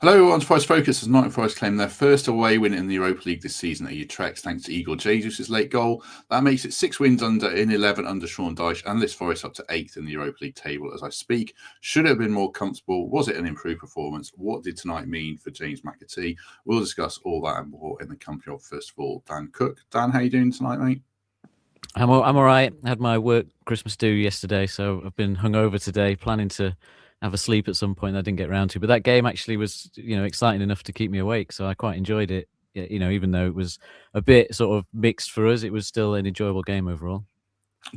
Hello, on Forest Focus. As Nottingham Forest claim their first away win in the Europa League this season at Utrecht, thanks to Igor Jesus' late goal. That makes it 6 wins in 11 under Ndoye, and this Forest up to 8th in the Europa League table as I speak. Should it have been more comfortable? Was it an improved performance? What did tonight mean for James McAtee? We'll discuss all that and more in the company of, first of all, Dan Cook. Dan, how you doing tonight, mate? I'm all right. I had my work Christmas do yesterday, so I've been hungover today, planning to have a sleep at some point. I didn't get around to, but that game actually was, exciting enough to keep me awake. So I quite enjoyed it. Even though it was a bit sort of mixed for us, it was still an enjoyable game overall.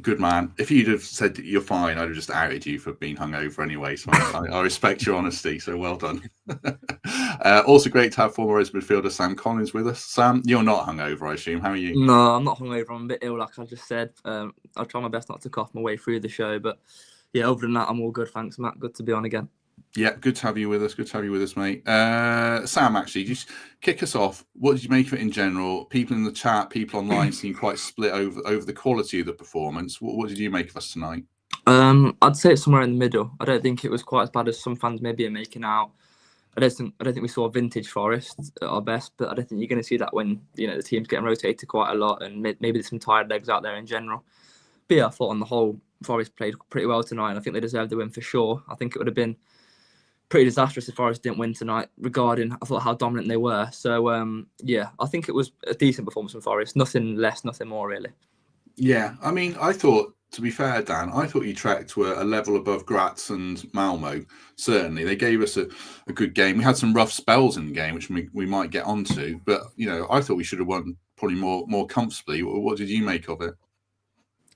Good man. If you'd have said that you're fine, I'd have just outed you for being hungover anyway. So I respect your honesty. So well done. Also great to have former Reds midfielder Sam Collins with us. Sam, you're not hungover, I assume. How are you? No, I'm not hungover. I'm a bit ill, like I just said. I'll try my best not to cough my way through the show. But yeah, other than that, I'm all good. Thanks, Matt. Good to be on again. Yeah, good to have you with us. Good to have you with us, mate. Sam, actually, just kick us off. What did you make of it in general? People in the chat, people online seem quite split over the quality of the performance. What did you make of us tonight? I'd say it's somewhere in the middle. I don't think it was quite as bad as some fans maybe are making out. I don't think we saw vintage Forest at our best, but I don't think you're going to see that when the team's getting rotated quite a lot and maybe there's some tired legs out there in general. But yeah, I thought on the whole, Forest played pretty well tonight, and I think they deserved the win for sure. I think it would have been pretty disastrous if Forest didn't win tonight, regarding I thought how dominant they were. So yeah, I think it was a decent performance from Forest. Nothing less, nothing more, really. Yeah, I mean, I thought, to be fair, Dan, I thought Utrecht were a level above Graz and Malmo. Certainly, they gave us a good game. We had some rough spells in the game, which we might get onto. But I thought we should have won probably more comfortably. What did you make of it?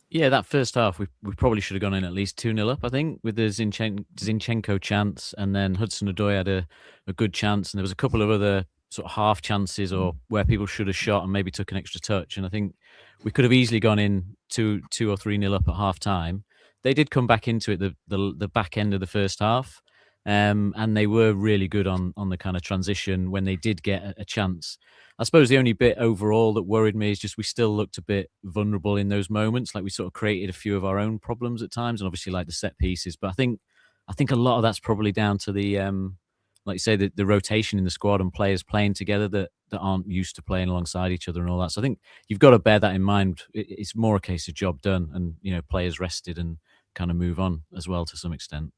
Yeah, that first half, we probably should have gone in at least 2-0 up, I think, with the Zinchenko chance, and then Hudson-Odoi had a good chance, and there was a couple of other sort of half chances or where people should have shot and maybe took an extra touch, and I think we could have easily gone in 2 or 3-0 up at half time. They did come back into it the back end of the first half, and they were really good on the kind of transition when they did get a chance. I suppose the only bit overall that worried me is just we still looked a bit vulnerable in those moments. Like we sort of created a few of our own problems at times, and obviously like the set pieces. But I think a lot of that's probably down to the like you say, the rotation in the squad and players playing together that aren't used to playing alongside each other and all that. So I think you've got to bear that in mind. It's more a case of job done and players rested and kind of move on as well to some extent.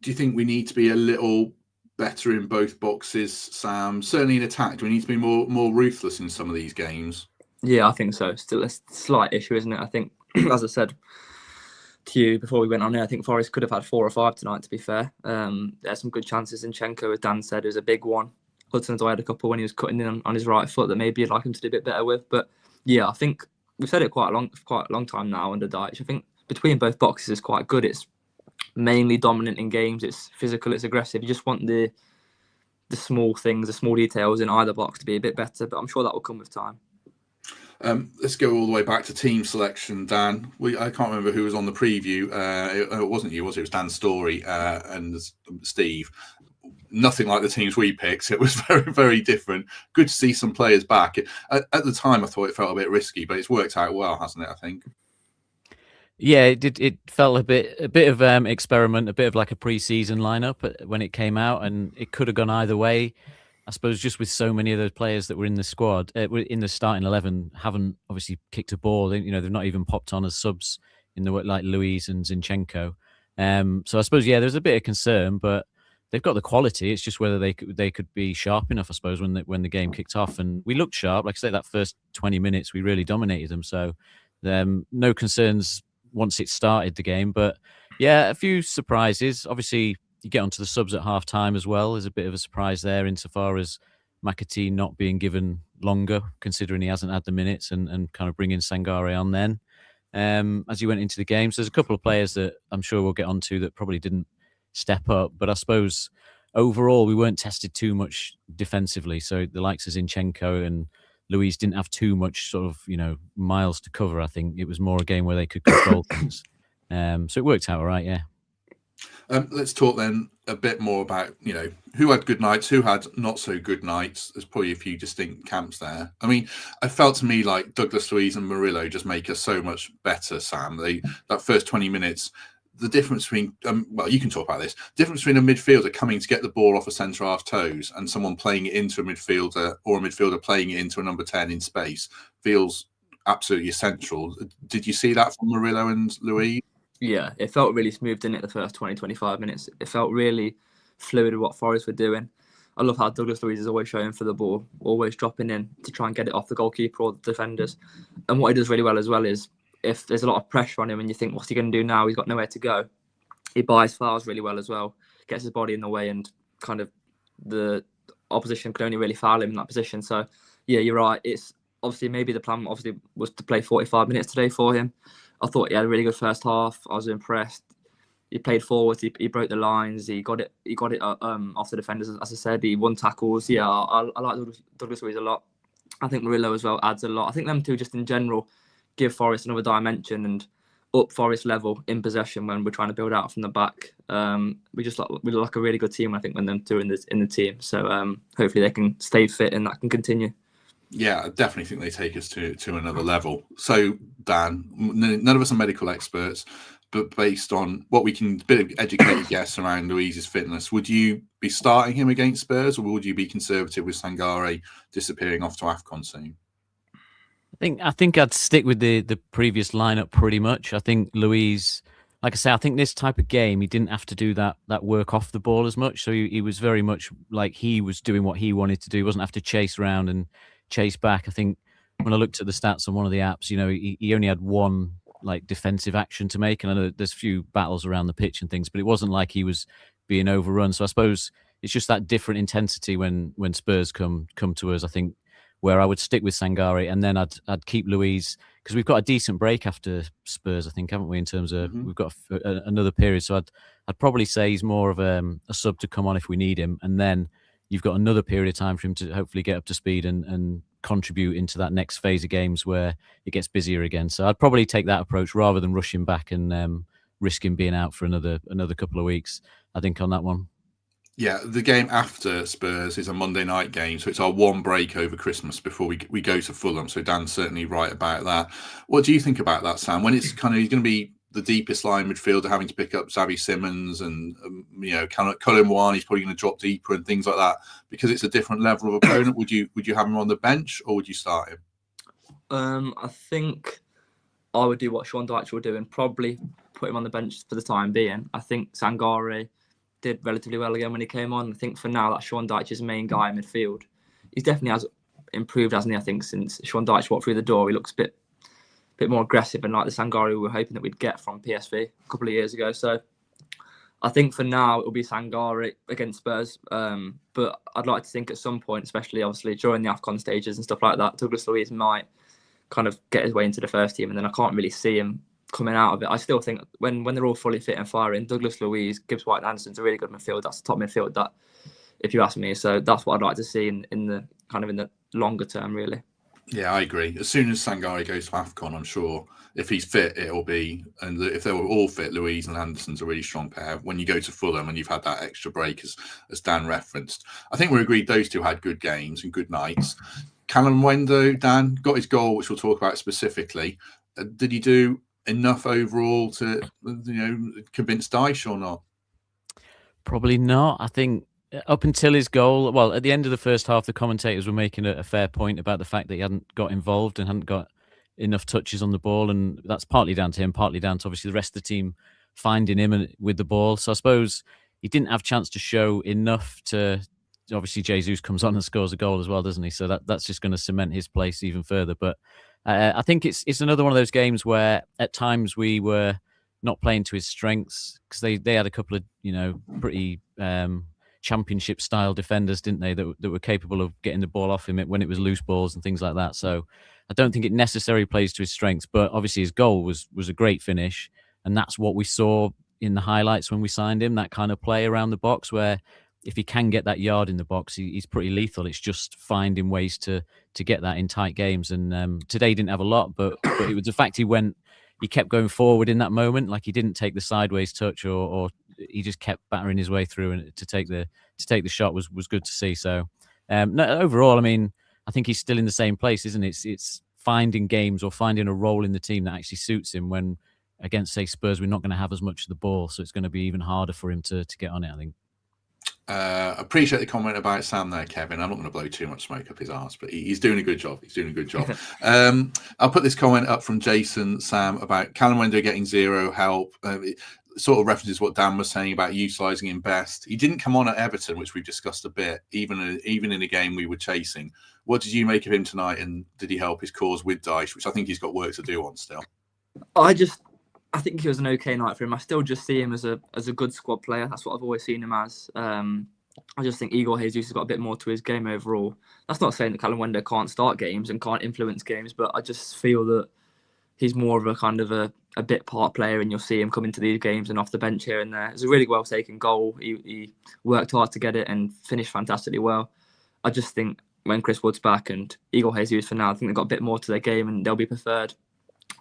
Do you think we need to be a little better in both boxes, Sam? Certainly in attack. Do we need to be more ruthless in some of these games? Yeah, I think so. Still a slight issue, isn't it? I think, as I said to you before we went on here, I think Forest could have had 4 or 5 tonight, to be fair. There's some good chances. Zinchenko, as Dan said, it was a big one. Hudson-Odoi had a couple when he was cutting in on his right foot that maybe you'd like him to do a bit better with. But yeah, I think we've said it quite a long time now under Davies. I think between both boxes is quite good. It's mainly dominant in games. It's physical, it's aggressive. You just want the small things, the small details in either box to be a bit better, but I'm sure that will come with time. Let's go all the way back to team selection, Dan. I can't remember who was on the preview. It wasn't you, was it? It was Dan Story and Steve. Nothing like the teams we picked. It was very, very different. Good to see some players back. At the time, I thought it felt a bit risky, but it's worked out well, hasn't it, I think? Yeah, it did. It felt a bit of experiment, a bit of like a pre-season lineup when it came out, and it could have gone either way. I suppose just with so many of those players that were in the squad, in the starting 11, haven't obviously kicked a ball. They've not even popped on as subs in the like Luiz and Zinchenko. So I suppose there's a bit of concern, but they've got the quality. It's just whether they could be sharp enough, I suppose, when the game kicked off. And we looked sharp. Like I say, that first 20 minutes, we really dominated them. So no concerns once it started the game. But yeah, a few surprises. Obviously, you get onto the subs at half time as well. There's a bit of a surprise there insofar as McAtee not being given longer, considering he hasn't had the minutes, and kind of bringing Sangare on then as he went into the game. So there's a couple of players that I'm sure we'll get onto that probably didn't step up. But I suppose overall we weren't tested too much defensively. So the likes of Zinchenko and Luiz didn't have too much sort of, miles to cover. I think it was more a game where they could control things. So it worked out all right, yeah. Let's talk then a bit more about, who had good nights, who had not so good nights. There's probably a few distinct camps there. I mean, I felt to me like Douglas Luiz and Murillo just make us so much better, Sam. That first 20 minutes, the difference between, well, you can talk about this, difference between a midfielder coming to get the ball off a centre-half toes and someone playing it into a midfielder, or a midfielder playing it into a number 10 in space, feels absolutely essential. Did you see that from Murillo and Luiz? Yeah, it felt really smooth, didn't it, the first 20, 25 minutes? It felt really fluid with what Forest were doing. I love how Douglas Luiz is always showing for the ball, always dropping in to try and get it off the goalkeeper or the defenders. And what he does really well as well is, if there's a lot of pressure on him and you think, what's he going to do now? He's got nowhere to go. He buys fouls really well as well, gets his body in the way, and kind of the opposition could only really foul him in that position. So, yeah, you're right. It's obviously maybe the plan obviously was to play 45 minutes today for him. I thought he had a really good first half. I was impressed. He played forwards. He broke the lines. He got it off the defenders. As I said, he won tackles. Yeah, I like Douglas Luiz a lot. I think Murillo as well adds a lot. I think them two just in general give Forest another dimension and up Forest level in possession when we're trying to build out from the back. We look like a really good team, I think, when them two are in the team. So hopefully they can stay fit and that can continue. Yeah, I definitely think they take us to another level. So, Dan, none of us are medical experts, but based on what we can bit of educated guess around Luiz's fitness, would you be starting him against Spurs, or would you be conservative with Sangare disappearing off to AFCON soon? I think I'd stick with the previous lineup pretty much. I think Luiz, like I say, I think this type of game, he didn't have to do that work off the ball as much. So he was very much like he was doing what he wanted to do. He wasn't have to chase around and chase back. I think when I looked at the stats on one of the apps, he only had one like defensive action to make. And I know there's a few battles around the pitch and things, but it wasn't like he was being overrun. So I suppose it's just that different intensity when Spurs come to us, I think, where I would stick with Sangare, and then I'd keep Luiz, because we've got a decent break after Spurs, I think, haven't we? In terms of we've got another period, so I'd probably say he's more of a sub to come on if we need him, and then you've got another period of time for him to hopefully get up to speed and contribute into that next phase of games where it gets busier again. So I'd probably take that approach rather than rushing back and risking being out for another couple of weeks, I think, on that one. Yeah, the game after Spurs is a Monday night game, so it's our one break over Christmas before we go to Fulham. So Dan's certainly right about that. What do you think about that, Sam? When it's kind of he's going to be the deepest line midfielder, having to pick up Xavi Simons and Kalimuendo, he's probably going to drop deeper and things like that because it's a different level of opponent. Would you have him on the bench or would you start him? I think I would do what Sean Dyche will do and probably put him on the bench for the time being. I think Sangare did relatively well again when he came on. I think for now that's Sean Dyche's main guy in midfield. He definitely has improved, hasn't he? I think since Sean Dyche walked through the door, he looks a bit more aggressive and like the Sangare we were hoping that we'd get from PSV a couple of years ago. So I think for now it'll be Sangare against Spurs. But I'd like to think at some point, especially obviously during the AFCON stages and stuff like that, Douglas Luiz might kind of get his way into the first team, and then I can't really see him coming out of it. I still think when they're all fully fit and firing, Douglas Luiz, Gibbs White and Anderson's a really good midfield. That's the top midfield, that, if you ask me. So that's what I'd like to see in the kind of in the longer term, really. Yeah, I agree. As soon as Sangare goes to AFCON, I'm sure if he's fit, it'll be, and if they were all fit, Luiz and Anderson's a really strong pair. When you go to Fulham and you've had that extra break, as Dan referenced, I think we agreed those two had good games and good nights. Kalimuendo, Dan, got his goal, which we'll talk about specifically. Did he do enough overall to convince Dyche or not? Probably not. I think up until his goal, well, at the end of the first half, the commentators were making a fair point about the fact that he hadn't got involved and hadn't got enough touches on the ball, and that's partly down to him, partly down to obviously the rest of the team finding him with the ball. So I suppose he didn't have a chance to show enough to. Obviously, Jesus comes on and scores a goal as well, doesn't he? So that's just going to cement his place even further. But I think it's another one of those games where at times we were not playing to his strengths, because they had a couple of pretty championship style defenders, didn't they, that were capable of getting the ball off him when it was loose balls and things like that. So I don't think it necessarily plays to his strengths, but obviously his goal was a great finish, and that's what we saw in the highlights when we signed him, that kind of play around the box where if he can get that yard in the box, he's pretty lethal. It's just finding ways to get that in tight games. And today he didn't have a lot, but it was the fact he kept going forward in that moment. Like he didn't take the sideways touch, or he just kept battering his way through, and to take the shot was good to see. So no, overall, I mean, I think he's still in the same place, isn't it? It's finding games or finding a role in the team that actually suits him when against, say, Spurs, we're not going to have as much of the ball, so it's going to be even harder for him to get on it, I think. Appreciate the comment about Sam there, Kevin. I'm not going to blow too much smoke up his arse, but he's doing a good job. He's doing a good job. I'll put this comment up from Jason, Sam, about Kalimuendo getting zero help. It sort of references what Dan was saying about utilising him best. He didn't come on at Everton, which we've discussed a bit, even in a game we were chasing. What did you make of him tonight, and did he help his cause with Davies, which I think he's got work to do on still? I think he was an okay night for him. I still just see him as a good squad player. That's what I've always seen him as. I just think Igor Jesus has got a bit more to his game overall. That's not saying that Kalimuendo can't start games and can't influence games, but I just feel that he's more of a kind of a bit part player, and you'll see him come into these games and off the bench here and there. It's a really well taken goal. He worked hard to get it and finished fantastically well. I just think when Chris Wood's back and Igor Jesus for now, I think they've got a bit more to their game and they'll be preferred.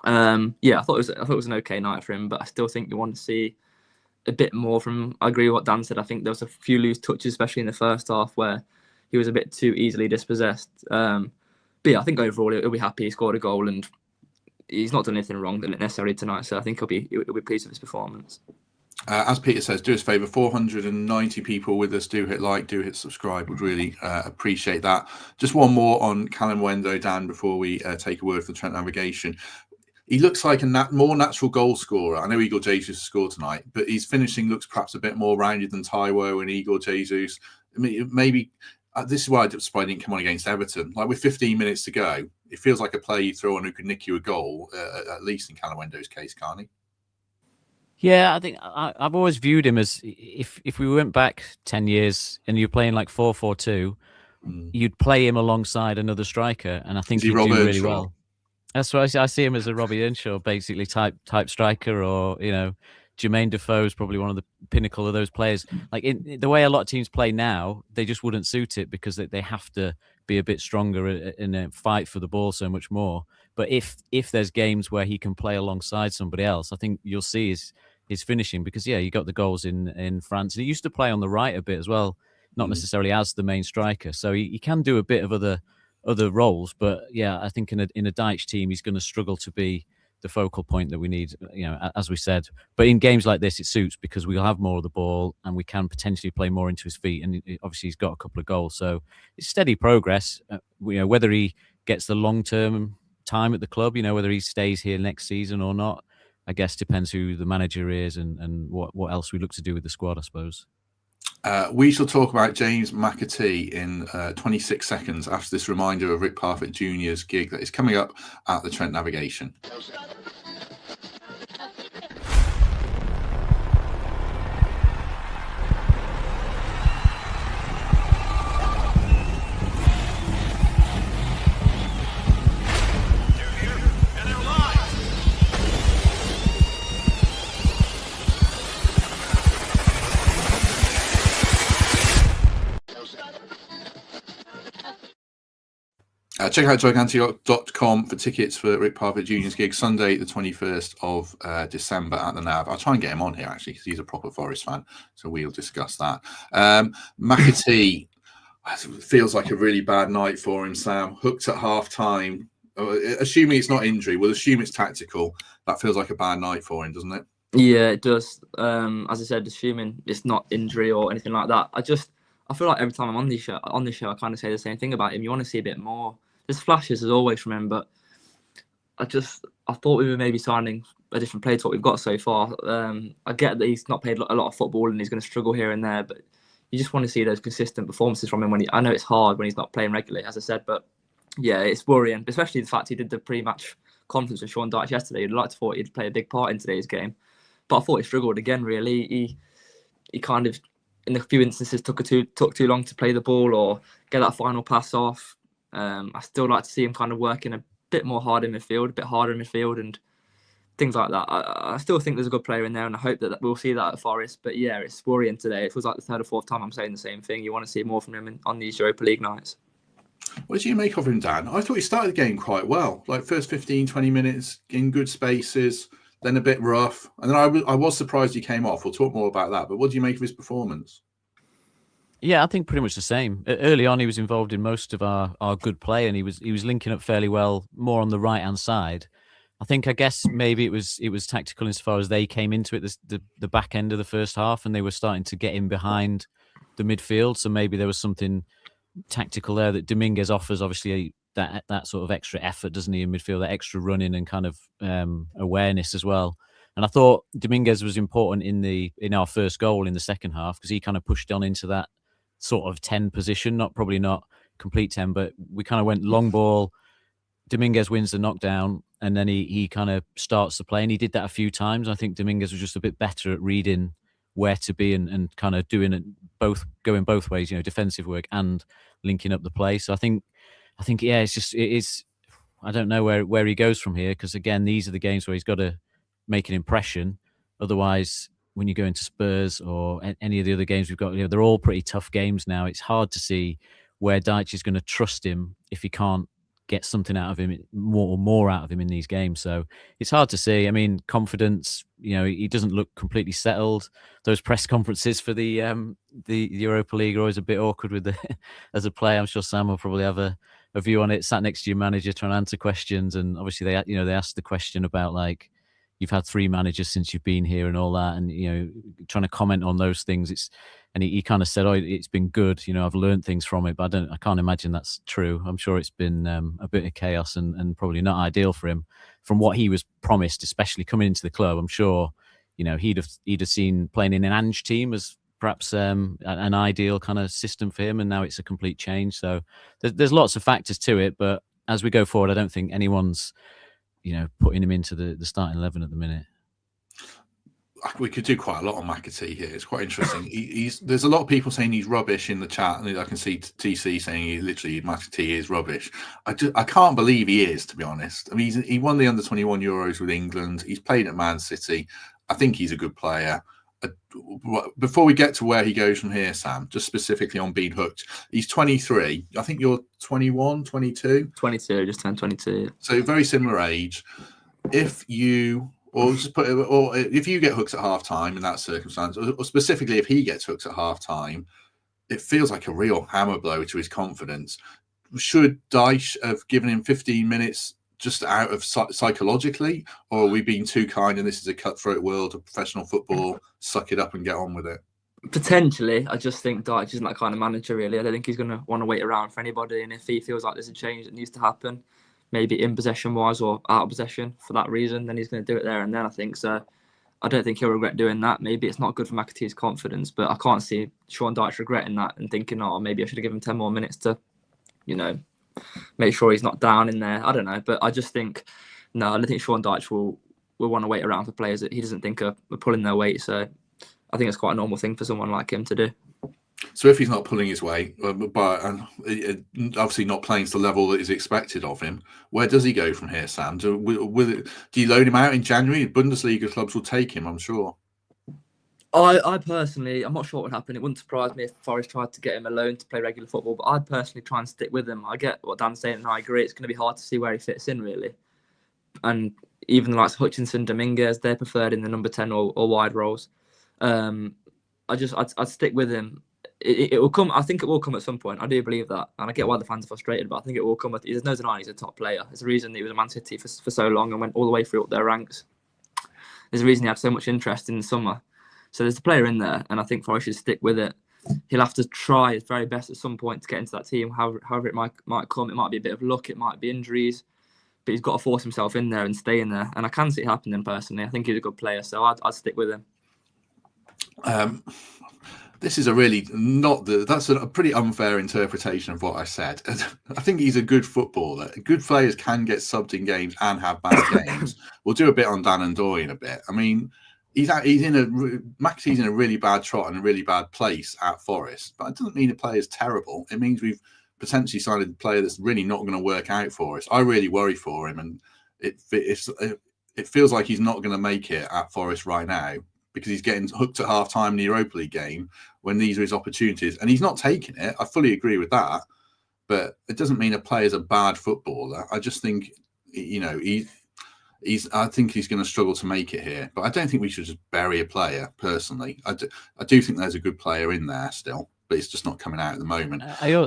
I thought it was an okay night for him, but I still think you want to see a bit more from him. I agree with what Dan said. I think there was a few loose touches, especially in the first half, where he was a bit too easily dispossessed. I think overall he'll be happy. He scored a goal and he's not done anything wrong necessarily tonight, so I think he'll be pleased with his performance. As Peter says, do us a favour, 490 people with us. Do hit like, do hit subscribe. Would really appreciate that. Just one more on Kalimuendo, Dan, before we take a word from Trent Navigation. He looks like a more natural goal scorer. I know Igor Jesus scored tonight, but his finishing looks perhaps a bit more rounded than Taiwo and Igor Jesus. I mean, maybe this is why I didn't come on against Everton. Like, with 15 minutes to go, it feels like a player you throw on who could nick you a goal, at least in Kalimuendo's case, can't he? Yeah, I think I've always viewed him as, if we went back 10 years and you're playing like 4-4-2, you'd play him alongside another striker, and I think he'd do really well. That's why I see him as a Robbie Earnshaw, basically type striker, or Jermaine Defoe is probably one of the pinnacle of those players. Like, in the way a lot of teams play now, they just wouldn't suit it because they have to be a bit stronger and fight for the ball so much more. But if there's games where he can play alongside somebody else, I think you'll see his finishing, because you got the goals in France. And he used to play on the right a bit as well, not necessarily as the main striker. So he can do a bit of other roles, but I think in a Dyche team, he's going to struggle to be the focal point that we need, as we said. But in games like this, it suits because we'll have more of the ball and we can potentially play more into his feet. And obviously, he's got a couple of goals, so it's steady progress. Whether he gets the long-term time at the club, whether he stays here next season or not, I guess depends who the manager is and what else we look to do with the squad, I suppose. We shall talk about James McAtee in 26 seconds after this reminder of Rick Parfitt Jr.'s gig that is coming up at the Trent Navigation. Check out gigantic.com for tickets for Rick Parfitt Jr.'s gig Sunday, the 21st of December at the Nav. I'll try and get him on here, actually, because he's a proper Forest fan, so we'll discuss that. McAtee feels like a really bad night for him, Sam. Hooked at half-time. Assuming it's not injury, we'll assume it's tactical. That feels like a bad night for him, doesn't it? Yeah, it does. As I said, assuming it's not injury or anything like that. I feel like every time I'm on this show, I kind of say the same thing about him. You want to see a bit more. There's flashes as always from him, but I thought we were maybe signing a different player to what we've got so far. I get that he's not played a lot of football and he's going to struggle here and there, but you just want to see those consistent performances from him. I know it's hard when he's not playing regularly, as I said, but it's worrying, especially the fact he did the pre-match conference with Sean Dyche yesterday. You'd like to thought he'd play a big part in today's game, but I thought he struggled again. Really, he kind of, in a few instances, took too long to play the ball or get that final pass off. I still like to see him kind of working a bit more hard in midfield, a bit harder in midfield and things like that. I still think there's a good player in there, and I hope that we'll see that at Forest. But it's worrying today. It feels like the third or fourth time I'm saying the same thing. You want to see more from him on these Europa League nights. What do you make of him, Dan? I thought he started the game quite well. Like, first 15, 20 minutes in good spaces, then a bit rough. And then I was surprised he came off. We'll talk more about that. But what do you make of his performance? Yeah, I think pretty much the same. Early on, he was involved in most of our good play, and he was linking up fairly well, more on the right-hand side. I guess maybe it was tactical insofar as they came into it the back end of the first half, and they were starting to get in behind the midfield. So maybe there was something tactical there that Dominguez offers. Obviously, that sort of extra effort, doesn't he, in midfield, that extra running and kind of awareness as well. And I thought Dominguez was important in our first goal in the second half, because he kind of pushed on into that sort of 10 position, probably not complete 10, but we kind of went long ball. Dominguez wins the knockdown, and then he kind of starts the play, and he did that a few times. I think Dominguez was just a bit better at reading where to be and kind of doing it going both ways, defensive work and linking up the play. So I think yeah, it is. I don't know where he goes from here, because again, these are the games where he's got to make an impression. Otherwise, when you go into Spurs or any of the other games we've got, they're all pretty tough games now. It's hard to see where Dyche is going to trust him if he can't get something out of him, more out of him in these games. So it's hard to see. I mean, confidence, he doesn't look completely settled. Those press conferences for the Europa League are always a bit awkward with as a player. I'm sure Sam will probably have a view on it. Sat next to your manager trying to answer questions, and obviously they asked the question about, like, you've had 3 managers since you've been here and all that, and trying to comment on those things. And he kind of said, "Oh, it's been good. I've learned things from it, but I can't imagine that's true. I'm sure it's been a bit of chaos and probably not ideal for him from what he was promised, especially coming into the club. I'm sure, he'd have seen playing in an Ange team as perhaps an ideal kind of system for him, and now it's a complete change. So there's lots of factors to it, but as we go forward, I don't think anyone's putting him into the starting 11 at the minute. We could do quite a lot on McAtee here. It's quite interesting. There's a lot of people saying he's rubbish in the chat, and I can see TC saying McAtee is rubbish. I can't believe he is, to be honest. I mean, he won the under-21 Euros with England. He's played at Man City. I think he's a good player. Before we get to where he goes from here, Sam, just specifically on being hooked, he's 23. I think you're 21, 22? 22, just turned 22. So very similar age. If you get hooked at half time in that circumstance, or specifically if he gets hooked at half time, it feels like a real hammer blow to his confidence. Should Dyche have given him 15 minutes just out of psychologically, or are we being too kind and this is a cutthroat world of professional football, suck it up and get on with it? Potentially. I just think Dyche isn't that kind of manager, really. I don't think he's going to want to wait around for anybody, and if he feels like there's a change that needs to happen, maybe in possession wise or out of possession for that reason, then he's going to do it there and then, I think. So I don't think he'll regret doing that. Maybe it's not good for McAtee's confidence, but I can't see Sean Dyche regretting that and thinking, oh, maybe I should have given him 10 more minutes to, make sure he's not down in there. I don't know. But I just think, no, I don't think Sean Dyche will want to wait around for players that he doesn't think are pulling their weight. So I think it's quite a normal thing for someone like him to do. So if he's not pulling his weight, but obviously not playing to the level that is expected of him, where does he go from here, Sam? Do you loan him out in January? Bundesliga clubs will take him, I'm sure. I personally, I'm not sure what would happen. It wouldn't surprise me if Forest tried to get him a loan to play regular football, but I'd personally try and stick with him. I get what Dan's saying, and I agree. It's going to be hard to see where he fits in, really. And even the likes of Hutchinson, Dominguez, they're preferred in the number 10 or wide roles. I'd stick with him. It will come. I think it will come at some point. I do believe that, and I get why the fans are frustrated, but I think it will come. There's no denying he's a top player. There's a reason he was at Man City for so long and went all the way through up their ranks. There's a reason he had so much interest in the summer. So there's a player in there, and I think Forest should stick with it. He'll have to try his very best at some point to get into that team. However it might come. It might be a bit of luck. It might be injuries, but he's got to force himself in there and stay in there. And I can see it happening personally. I think he's a good player, so I'd stick with him. This is that's a pretty unfair interpretation of what I said. I think he's a good footballer. Good players can get subbed in games and have bad games. We'll do a bit on Dan and Ndoye in a bit. I mean, McAtee's in a really bad trot and a really bad place at Forest, but it doesn't mean the player's terrible. It means we've potentially signed a player that's really not going to work out for us. I really worry for him, and it feels like he's not going to make it at Forest right now, because he's getting hooked at half-time in the Europa League game when these are his opportunities. And he's not taking it. I fully agree with that. But it doesn't mean a player's a bad footballer. I just think, I think he's going to struggle to make it here. But I don't think we should just bury a player, personally. I do think there's a good player in there still, but it's just not coming out at the moment. Go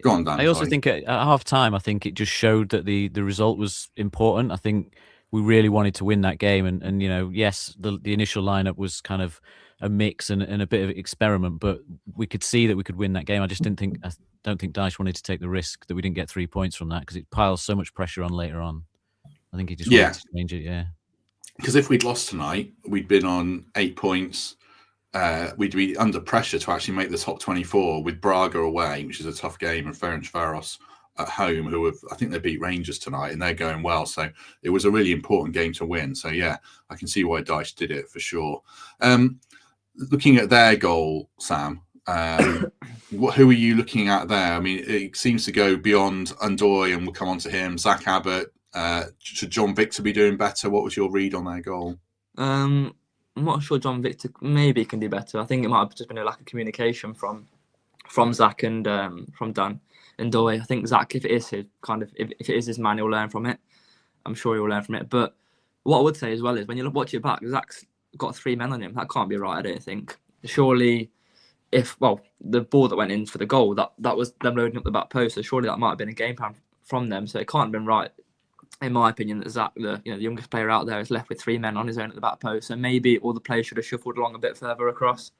on, Dan. I also think at half-time, I think it just showed that the result was important. I think we really wanted to win that game. And yes, the initial lineup was kind of a mix and a bit of experiment, but we could see that we could win that game. I don't think Dyche wanted to take the risk that we didn't get 3 points from that, because it piles so much pressure on later on. I think he just wanted to change it. Yeah. Because if we'd lost tonight, we'd been on 8 points. We'd be under pressure to actually make the top 24 with Braga away, which is a tough game, and Ferencváros at home, I think they beat Rangers tonight, and they're going well. So it was a really important game to win. So yeah, I can see why Dyche did it for sure. Looking at their goal, Sam, who are you looking at there? I mean, it seems to go beyond Ndoye, and we'll come on to him. Zach Abbott, should John Victor be doing better? What was your read on their goal? I'm not sure John Victor maybe can do better. I think it might have just been a lack of communication from Zach and from Dan Ndoye. I think Zach, if it is his man, he'll learn from it. I'm sure he'll learn from it. But what I would say as well is, when you watch it back, Zach's got 3 men on him. That can't be right, I don't think. Surely, the ball that went in for the goal, that was them loading up the back post. So surely that might have been a game plan from them. So it can't have been right, in my opinion, that Zach, the youngest player out there, is left with 3 men on his own at the back post. So maybe all the players should have shuffled along a bit further across.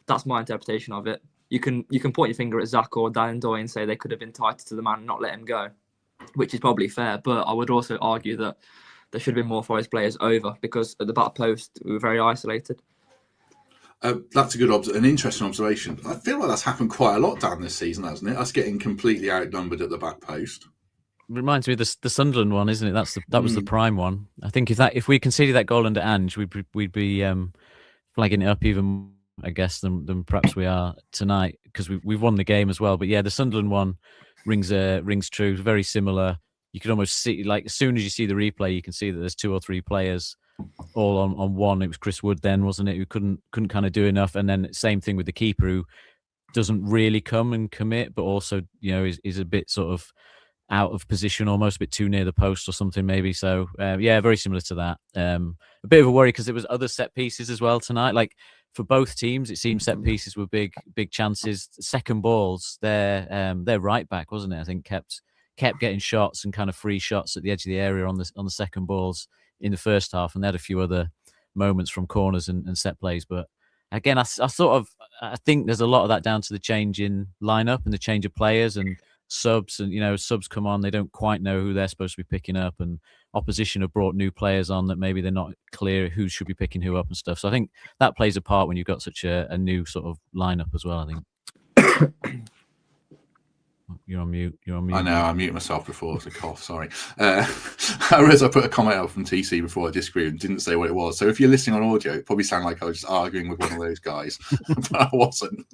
That's my interpretation of it. You can point your finger at Zach or Dan Ndoye and say they could have been tighter to the man and not let him go, which is probably fair. But I would also argue that there should have been more Forest players over, because at the back post we were very isolated. That's an interesting observation. I feel like that's happened quite a lot down this season, hasn't it? Us getting completely outnumbered at the back post. Reminds me of the Sunderland one, isn't it? That was the prime one. I think if we conceded that goal under Ange, we'd be flagging it up even more, I guess, than perhaps we are tonight, because we've won the game as well. But yeah, the Sunderland one rings true. Very similar. You could almost see, like, as soon as you see the replay, you can see that there's 2 or 3 players all on one. It was Chris Wood then, wasn't it, who couldn't kind of do enough. And then same thing with the keeper, who doesn't really come and commit, but also is a bit sort of out of position, almost a bit too near the post or something maybe. So yeah, very similar to that. A bit of a worry because there was other set pieces as well tonight. Like, for both teams, it seemed set pieces were big chances. Second balls, their right back, wasn't it, I think kept getting shots and kind of free shots at the edge of the area on the second balls in the first half, and they had a few other moments from corners and set plays. But again, I think there's a lot of that down to the change in lineup and the change of players and subs. And subs come on, they don't quite know who they're supposed to be picking up, and opposition have brought new players on that maybe they're not clear who should be picking who up and stuff. So I think that plays a part when you've got such a new sort of lineup as well, I think. You're on mute. I know, I muted myself before. It was a cough, sorry. I realised I put a comment out from TC before I disagreed and didn't say what it was. So if you're listening on audio, it probably sounded like I was just arguing with one of those guys. But I wasn't.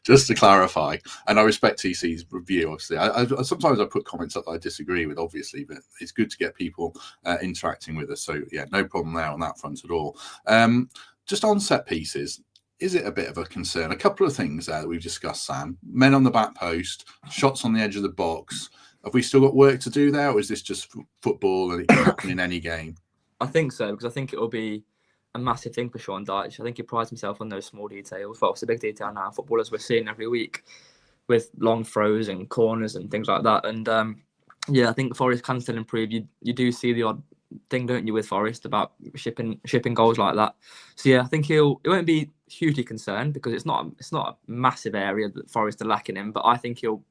just to clarify. And I respect TC's review, obviously. Sometimes I put comments up that I disagree with, obviously, but it's good to get people interacting with us. So yeah, no problem there on that front at all. Just on set pieces, is it a bit of a concern? A couple of things there that we've discussed, Sam. Men on the back post, shots on the edge of the box. Have we still got work to do there, or is this just football and it can happen in any game? I think so, because I think it will be a massive thing for Sean Dyche. I think he prides himself on those small details. Well, it's a big detail now. Footballers we're seeing every week with long throws and corners and things like that. And yeah, I think Forest can still improve. You do see the odd thing, don't you, with Forest about shipping goals like that. So yeah, I think it won't be hugely concerned, because it's not a massive area that Forest are lacking in, but I think he'll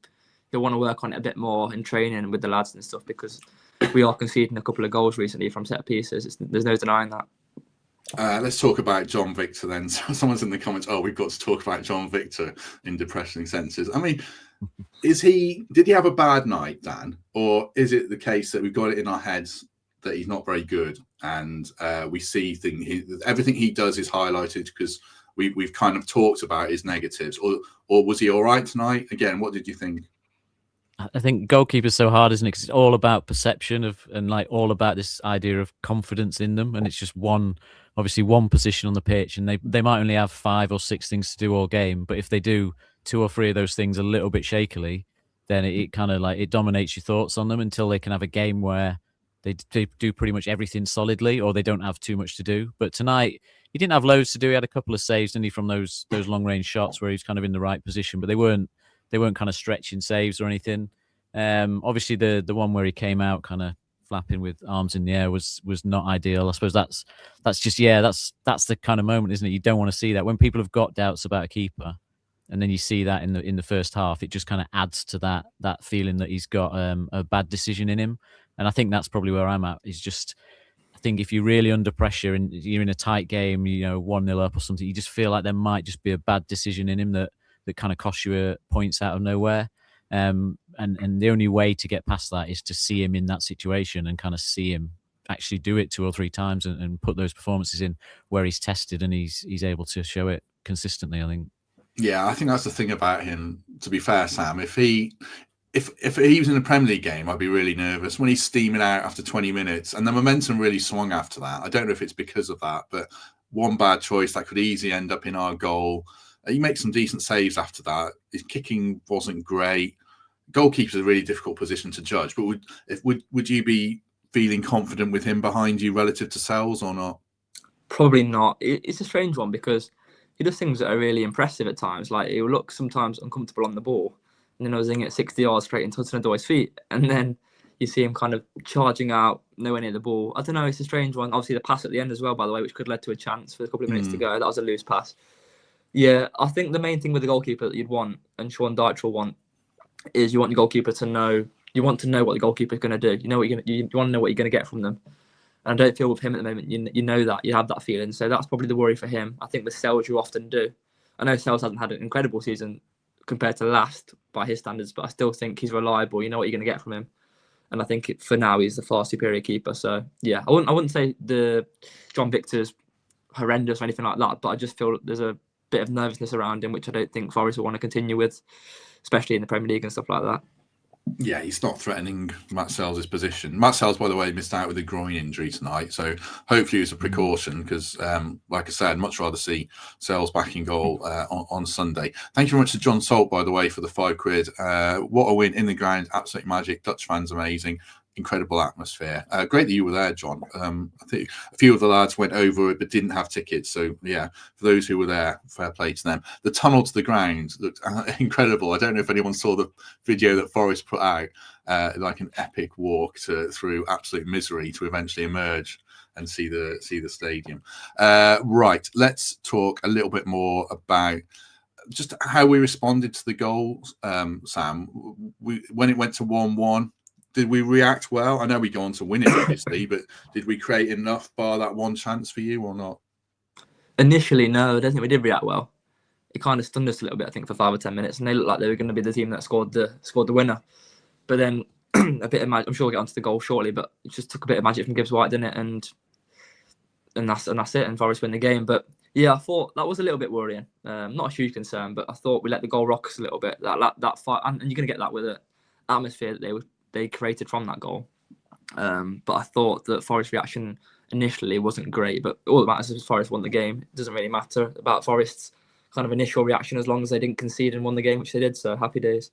want to work on it a bit more in training with the lads and stuff, because we are conceding a couple of goals recently from set pieces. There's no denying that. Let's talk about John Victor then. Someone's in the comments, we've got to talk about John Victor in depressing senses. I mean, did he have a bad night, Dan? Or is it the case that we've got it in our heads that he's not very good, and we see everything he does is highlighted because we've kind of talked about his negatives, or was he all right tonight? Again, what did you think? I think goalkeeper's so hard, isn't it? 'Cause it's all about perception and like all about this idea of confidence in them, and it's just one position on the pitch, and they might only have 5 or 6 things to do all game, but if they do 2 or 3 of those things a little bit shakily, then it kind of like it dominates your thoughts on them until they can have a game where they do pretty much everything solidly, or they don't have too much to do. But tonight, he didn't have loads to do. He had a couple of saves, didn't he, from those long range shots where he was kind of in the right position, but they weren't kind of stretching saves or anything. Obviously, the one where he came out kind of flapping with arms in the air was not ideal. I suppose that's the kind of moment, isn't it? You don't want to see that when people have got doubts about a keeper, and then you see that in the first half. It just kind of adds to that feeling that he's got a bad decision in him. And I think that's probably where I'm at. Is just, I think if you're really under pressure and you're in a tight game, 1-0 up or something, you just feel like there might just be a bad decision in him that kind of costs you points out of nowhere. And the only way to get past that is to see him in that situation and kind of see him actually do it 2 or 3 times and put those performances in where he's tested and he's able to show it consistently, I think. Yeah, I think that's the thing about him, to be fair, Sam. If he was in a Premier League game, I'd be really nervous. When he's steaming out after 20 minutes and the momentum really swung after that, I don't know if it's because of that, but one bad choice that could easily end up in our goal. He makes some decent saves after that. His kicking wasn't great. Goalkeeper's a really difficult position to judge, but would you be feeling confident with him behind you relative to Sells or not? Probably not. It's a strange one because he does things that are really impressive at times. Like, he'll look sometimes uncomfortable on the ball, and then he'll zing it 60 yards straight into Ndoye's feet, and then you see him kind of charging out nowhere near the ball. I don't know. It's a strange one. Obviously, the pass at the end as well, by the way, which could have led to a chance with a couple of minutes to go. That was a loose pass. Yeah, I think the main thing with the goalkeeper that you'd want, and Sean Dyche will want, is you want your goalkeeper to know. You want to know what the goalkeeper's going to do. You know what you want to know what you're going to get from them. And I don't feel with him at the moment. You know that you have that feeling. So that's probably the worry for him. I think with Sells you often do. I know Sells hasn't had an incredible season compared to last by his standards, but I still think he's reliable. You know what you're going to get from him. And I think for now he's the far superior keeper. So yeah, I wouldn't say the John Victor's horrendous or anything like that, but I just feel there's a bit of nervousness around him, which I don't think Forest will want to continue with, especially in the Premier League and stuff like that. Yeah, he's not threatening Matt Sells' position. Matt Sells, by the way, missed out with a groin injury tonight, so hopefully it's a precaution because, like I said, I'd much rather see Sells back in goal on Sunday. Thank you very much to John Salt, by the way, for the £5. What a win in the ground, absolute magic. Dutch fans amazing. Incredible atmosphere. Great that you were there, John. I think a few of the lads went over it but didn't have tickets. So, yeah, for those who were there, fair play to them. The tunnel to the ground looked incredible. I don't know if anyone saw the video that Forest put out, like an epic walk through absolute misery to eventually emerge and see the stadium. Right, let's talk a little bit more about just how we responded to the goals, Sam. When it went to 1-1, did we react well? I know we go on to win it, obviously, but did we create enough bar that one chance for you or not? Initially, no, I don't think we did react well. It kind of stunned us a little bit, I think, for 5 or 10 minutes, and they looked like they were going to be the team that scored the winner. But then a bit of magic. I'm sure we'll get onto the goal shortly, but it just took a bit of magic from Gibbs White, didn't it? And that's it. And Forest win the game. But yeah, I thought that was a little bit worrying. Not a huge concern, but I thought we let the goal rock us a little bit. That fight, and you're going to get that with the atmosphere that they created from that goal. But I thought that Forest's reaction initially wasn't great, but all that matters is Forest won the game. It doesn't really matter about Forest's kind of initial reaction as long as they didn't concede and won the game, which they did, so happy days.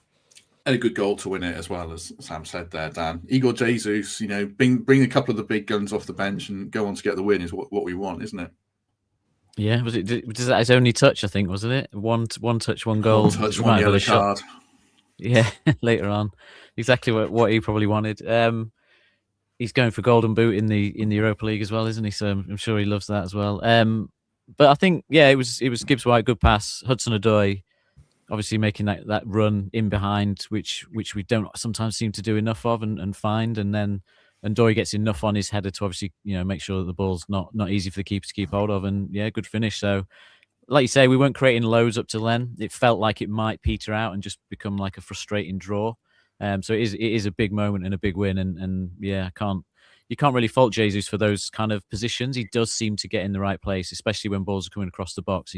And a good goal to win it as well, as Sam said there, Dan. Igor Jesus, bring a couple of the big guns off the bench and go on to get the win is what we want, isn't it? Yeah, was that his only touch, I think, wasn't it? One touch, one goal. One touch, one yellow card. Yeah, later on. Exactly what he probably wanted. He's going for Golden Boot in the Europa League as well, isn't he? So I'm sure he loves that as well. But I think, yeah, it was Gibbs White, good pass. Hudson-Odoi, obviously making that run in behind, which we don't sometimes seem to do enough of and find. And then Ndoye gets enough on his header to obviously make sure that the ball's not easy for the keeper to keep hold of. And yeah, good finish. So, like you say, we weren't creating loads up till then. It felt like it might peter out and just become like a frustrating draw. So it is a big moment and a big win. And yeah, you can't really fault Jesus for those kind of positions. He does seem to get in the right place, especially when balls are coming across the box.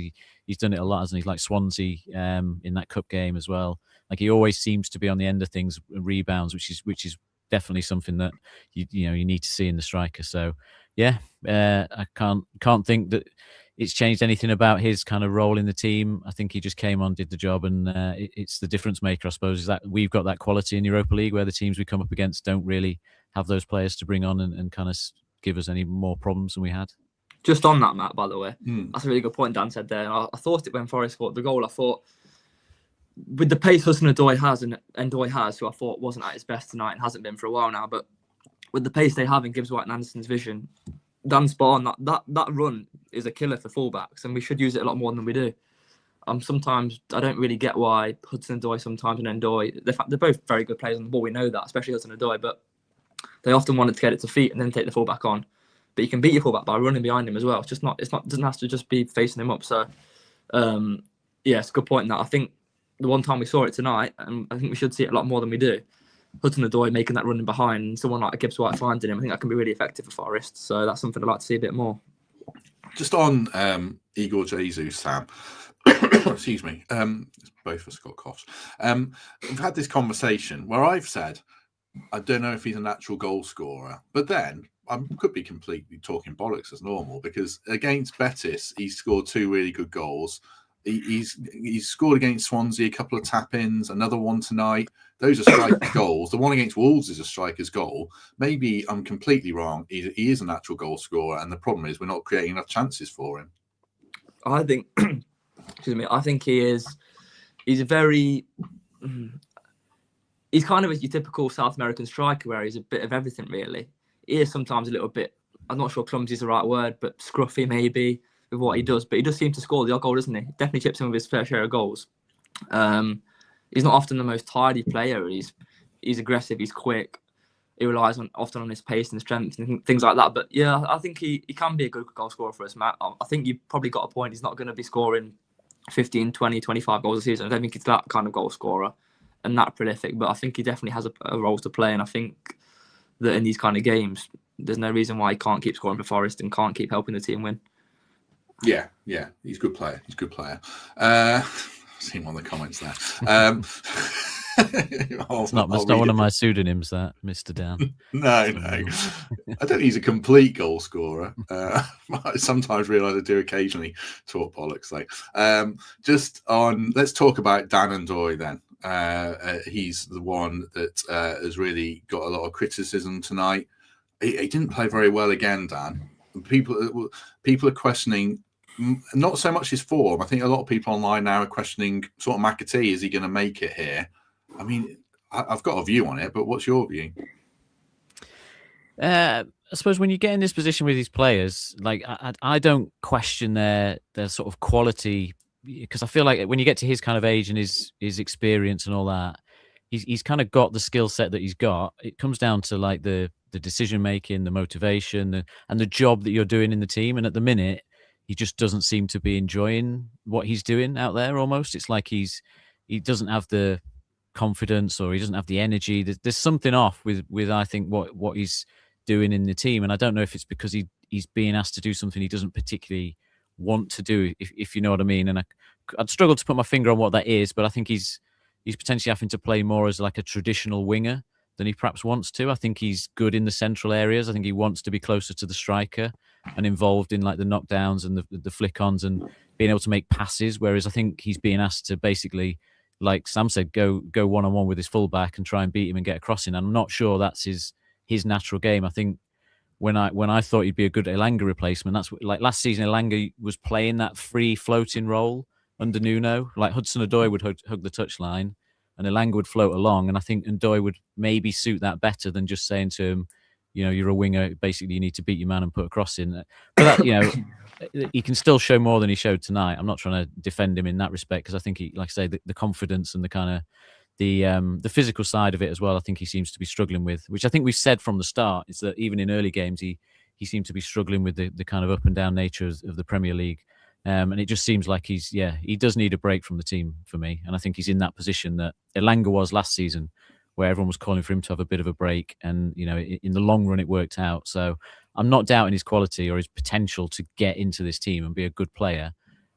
He's done it a lot, hasn't he? Like Swansea in that cup game as well. Like he always seems to be on the end of things, rebounds, which is definitely something that you need to see in the striker. So yeah, I can't think that it's changed anything about his kind of role in the team. I think he just came on, did the job, and it's the difference maker, I suppose, is that we've got that quality in Europa League where the teams we come up against don't really have those players to bring on and kind of give us any more problems than we had. Just on that, Matt, by the way, that's a really good point Dan said there. And I thought it when Forest scored the goal. I thought with the pace Hudson-Odoi has and Ndoye has, who I thought wasn't at his best tonight and hasn't been for a while now, but with the pace they have in Gibbs White and Anderson's vision, Dan spot on that run is a killer for fullbacks, and we should use it a lot more than we do. Sometimes I don't really get why Hudson Ndoye sometimes and Ndoye, they're both very good players on the ball. We know that, especially Hudson Ndoye, but they often wanted to get it to feet and then take the fullback on. But you can beat your fullback by running behind him as well. Doesn't have to just be facing him up. So it's a good point. That I think the one time we saw it tonight, and I think we should see it a lot more than we do. Hudson Ndoye making that running behind, and someone like Gibbs White finding him. I think that can be really effective for Forest. So that's something I'd like to see a bit more. Just on Igor Jesus, Sam. Excuse me. Both of us got coughs. We've had this conversation where I've said, I don't know if he's a natural goal scorer, but then I could be completely talking bollocks as normal, because against Betis, he scored 2 really good goals. He's scored against Swansea a couple of tap-ins, another one tonight. Those are striker goals. The one against Wolves is a striker's goal. Maybe I'm completely wrong. He is a natural goal scorer, and the problem is we're not creating enough chances for him. I think, I think he is. He's a very. He's kind of your typical South American striker, where he's a bit of everything, really. He is sometimes a little bit, I'm not sure clumsy is the right word, but scruffy maybe with what he does. But he does seem to score the odd goal, doesn't he? Definitely chips in with his fair share of goals. He's not often the most tidy player. He's aggressive, he's quick. He relies often on his pace and strength and things like that. But yeah, I think he can be a good goal scorer for us, Matt. I think you've probably got a point. He's not going to be scoring 15, 20, 25 goals a season. I don't think he's that kind of goal scorer and that prolific, but I think he definitely has a role to play. And I think that in these kind of games, there's no reason why he can't keep scoring for Forest and can't keep helping the team win. Yeah, he's a good player. I've seen one of the comments there. It's not one of my pseudonyms, that, Mr. Dan. No. I don't think he's a complete goal scorer. I sometimes realise I do occasionally talk bollocks. Let's talk about Dan Ndoye then. He's the one that has really got a lot of criticism tonight. He didn't play very well again, Dan. People are questioning not so much his form. I think a lot of people online now are questioning sort of McAtee. Is he going to make it here? I mean, I've got a view on it, but what's your view? I suppose when you get in this position with these players, like I don't question their sort of quality, because I feel like when you get to his kind of age and his experience and all that, he's kind of got the skill set that he's got. It comes down to like the decision making, the motivation, and the job that you're doing in the team. And at the minute, he just doesn't seem to be enjoying what he's doing out there. Almost, it's like he doesn't have the confidence, or he doesn't have the energy. There's something off with I think what he's doing in the team, and I don't know if it's because he's being asked to do something he doesn't particularly want to do, if you know what I mean. And I'd struggle to put my finger on what that is, but I think he's potentially having to play more as like a traditional winger than he perhaps wants to. I think he's good in the central areas. I think he wants to be closer to the striker and involved in like the knockdowns and the flick-ons and being able to make passes, whereas I think he's being asked to basically, like Sam said, go one-on-one with his fullback and try and beat him and get a crossing. And I'm not sure that's his natural game. I think when I thought he'd be a good Elanga replacement, that's like last season Elanga was playing that free floating role under Nuno. Like Hudson Ndoye would hug the touchline and Elanga would float along, and I think Ndoye would maybe suit that better than just saying to him, you're a winger, basically you need to beat your man and put a cross in. But that, he can still show more than he showed tonight. I'm not trying to defend him in that respect, because I think he, like I say, the confidence and the kind of the physical side of it as well, I think he seems to be struggling with, which I think we've said from the start, is that even in early games he seemed to be struggling with the kind of up and down nature of the Premier League. And it just seems like he does need a break from the team for me. And I think he's in that position that Elanga was last season, where everyone was calling for him to have a bit of a break. And, in the long run, it worked out. So I'm not doubting his quality or his potential to get into this team and be a good player.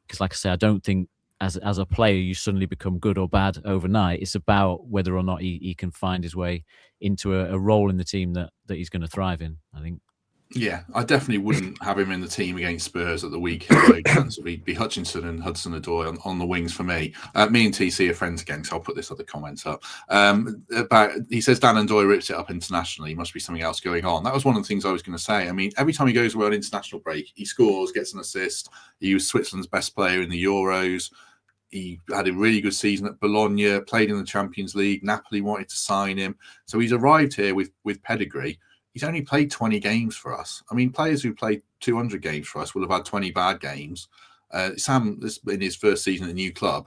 Because like I say, I don't think as a player, you suddenly become good or bad overnight. It's about whether or not he can find his way into a role in the team that he's going to thrive in, I think. Yeah, I definitely wouldn't have him in the team against Spurs at the weekend. It'd be Hutchinson and Hudson Ndoye on the wings for me. Me and TC are friends again, so I'll put this other comment up. He says Dan Ndoye rips it up internationally. Must be something else going on. That was one of the things I was going to say. I mean, every time he goes away on international break, he scores, gets an assist. He was Switzerland's best player in the Euros. He had a really good season at Bologna, played in the Champions League. Napoli wanted to sign him. So he's arrived here with pedigree. he's only played 20 games for us. I mean, players who played 200 games for us will have had 20 bad games. Sam, in his first season at a new club,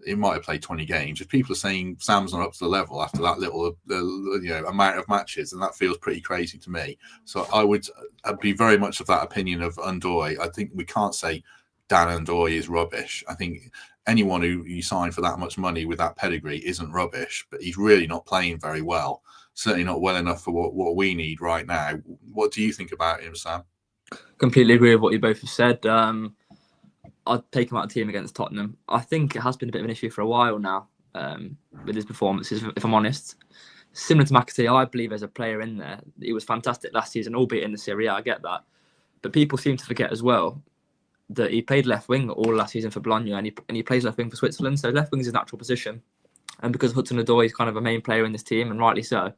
he might have played 20 games. If people are saying Sam's not up to the level after that little amount of matches, then that feels pretty crazy to me. So I'd be very much of that opinion of Ndoye. I think we can't say Dan Ndoye is rubbish. I think anyone who you sign for that much money with that pedigree isn't rubbish, but he's really not playing very well. Certainly not well enough for what we need right now. What do you think about him, Sam? Completely agree with what you both have said. I'd take him out of the team against Tottenham. I think it has been a bit of an issue for a while now with his performances, if I'm honest. Similar to McAtee, I believe there's a player in there. He was fantastic last season, albeit in the Serie A, I get that. But people seem to forget as well that he played left wing all last season for Bologna, and he plays left wing for Switzerland, so left wing is his natural position. And because Hudson-Odoi is kind of a main player in this team, and rightly so,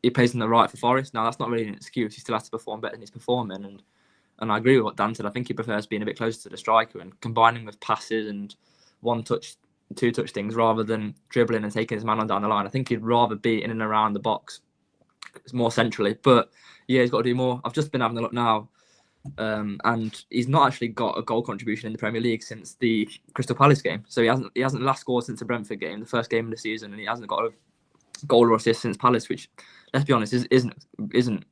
he plays on the right for Forest. Now, that's not really an excuse. He still has to perform better than he's performing. And I agree with what Dan said. I think he prefers being a bit closer to the striker and combining with passes and one-touch, two-touch things rather than dribbling and taking his man on down the line. I think he'd rather be in and around the box more centrally. But yeah, he's got to do more. I've just been having a look now. And he's not actually got a goal contribution in the Premier League since the Crystal Palace game. So he hasn't last scored since the Brentford game, the first game of the season, and he hasn't got a goal or assist since Palace, which, let's be honest, isn't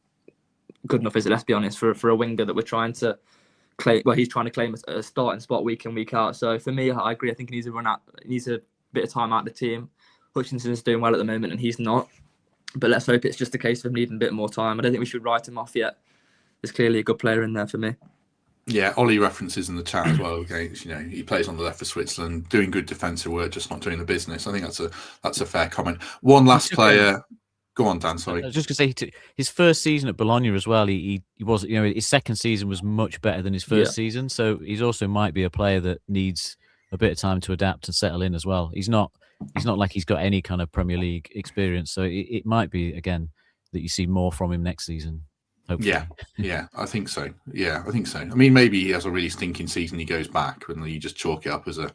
good enough, is it? Let's be honest, for a winger that we're trying to claim. Well, he's trying to claim a starting spot week in, week out. So for me, I agree. I think he needs a bit of time out of the team. Hutchinson's doing well at the moment, and he's not. But let's hope it's just a case of him needing a bit more time. I don't think we should write him off yet. There's clearly a good player in there for me. Yeah, Ollie references in the chat as well. Against, he plays on the left for Switzerland, doing good defensive work, just not doing the business. I think that's a fair comment. One last player. Go on, Dan. Sorry. I was just going to say his first season at Bologna as well. He was, his second season was much better than his first season. So he's also might be a player that needs a bit of time to adapt and settle in as well. He's not like he's got any kind of Premier League experience. So it might be again that you see more from him next season. Hopefully. Yeah, I think so. Yeah, I think so. I mean, maybe he has a really stinking season. He goes back and you just chalk it up as a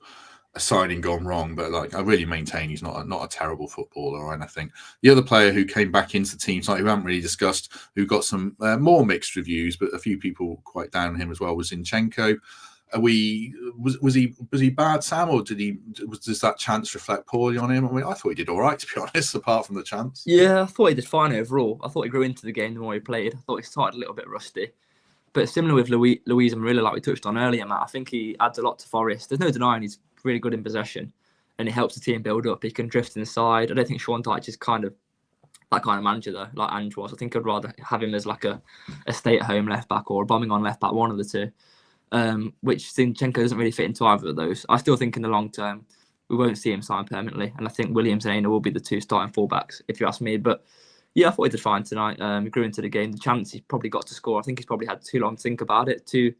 signing gone wrong. But I really maintain he's not a terrible footballer. And I think the other player who came back into the team tonight, who we haven't really discussed, who got some more mixed reviews, but a few people quite down on him as well, was Zinchenko. Was he bad, Sam, or does that chance reflect poorly on him? I mean, I thought he did all right, to be honest, apart from the chance. Yeah, I thought he did fine overall. I thought he grew into the game the more he played. I thought he started a little bit rusty, but similar with Luiz and Murillo, like we touched on earlier, Matt. I think he adds a lot to Forest. There's no denying he's really good in possession, and it helps the team build up. He can drift inside. I don't think Sean Dyche is kind of that kind of manager though, like Ange was. I think I'd rather have him as like a stay-at-home left back or a bombing on left back, one of the two. Which Zinchenko doesn't really fit into either of those. I still think in the long term we won't see him sign permanently, and I think Williams and Aina will be the two starting fullbacks, if you ask me. But yeah, I thought he did fine tonight. He grew into the game. The chance he probably got to score, I think he's probably had too long to think about it, too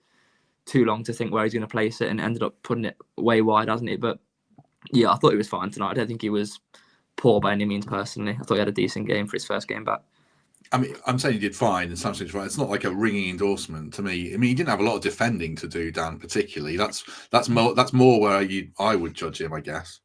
long to think where he's going to place it, and ended up putting it way wide, hasn't he? But yeah, I thought he was fine tonight. I don't think he was poor by any means personally. I thought he had a decent game for his first game back. I mean, I'm saying he did fine, and Samson's right. It's not like a ringing endorsement to me. I mean, he didn't have a lot of defending to do, Dan, particularly. That's more where I would judge him, I guess.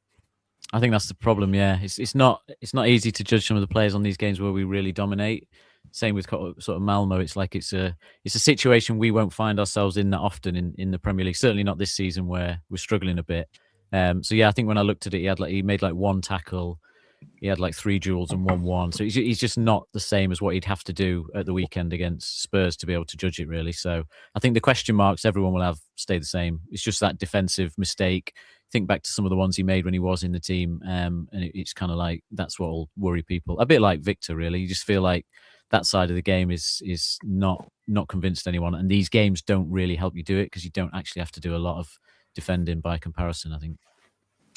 I think that's the problem. Yeah, it's not easy to judge some of the players on these games where we really dominate. Same with sort of Malmo. It's like it's a situation we won't find ourselves in that often in the Premier League. Certainly not this season where we're struggling a bit. So yeah, I think when I looked at it, he made like one tackle. He had like 3 duels and 1-1. So he's just not the same as what he'd have to do at the weekend against Spurs to be able to judge it, really. So I think the question marks everyone will have stay the same. It's just that defensive mistake. Think back to some of the ones he made when he was in the team. And it's kind of like that's what will worry people. A bit like Victor, really. You just feel like that side of the game is not convinced anyone. And these games don't really help you do it because you don't actually have to do a lot of defending by comparison, I think.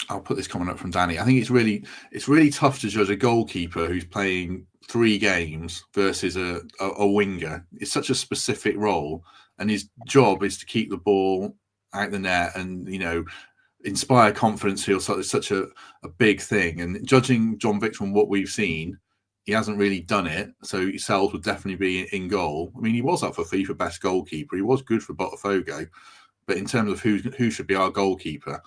I'll put this comment up from Danny. I think it's really tough to judge a goalkeeper who's playing 3 games versus a winger. It's such a specific role, and his job is to keep the ball out the net and inspire confidence. Feels like it's such a big thing. And judging John Victor from what we've seen, he hasn't really done it. So Sells would definitely be in goal. I mean, he was up for FIFA best goalkeeper. He was good for Botafogo, but in terms of who should be our goalkeeper,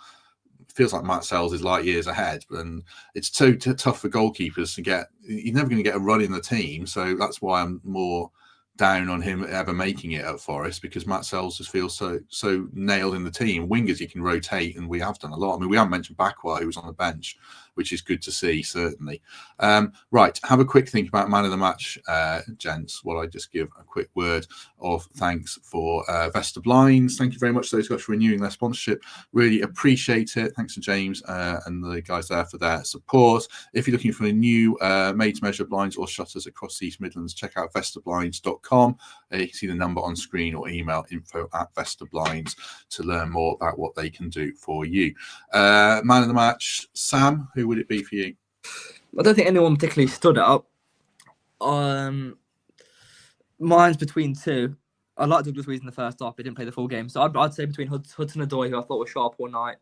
feels like Matt Sells is light years ahead, and it's so tough for goalkeepers to get. You're never going to get a run in the team, so that's why I'm more down on him ever making it at Forest, because Matt Sells just feels so nailed in the team. Wingers you can rotate, and we have done a lot. I mean, we haven't mentioned Bakwa, who was on the bench, which is good to see, certainly. Right, have a quick think about man of the match, gents, while I just give a quick word of thanks for Vesta Blinds. Thank you very much to those guys for renewing their sponsorship. Really appreciate it. Thanks to James and the guys there for their support. If you're looking for a new made-to-measure blinds or shutters across the East Midlands, check out vestablinds.com. You can see the number on screen, or email info@vestablinds to learn more about what they can do for you. Man of the match, Sam, who would it be for you? I don't think anyone particularly stood out. Mine's between two. I like Douglas Luiz in the first half. He didn't play the full game, so I'd say between Hudson and Ndoye, who I thought was sharp all night.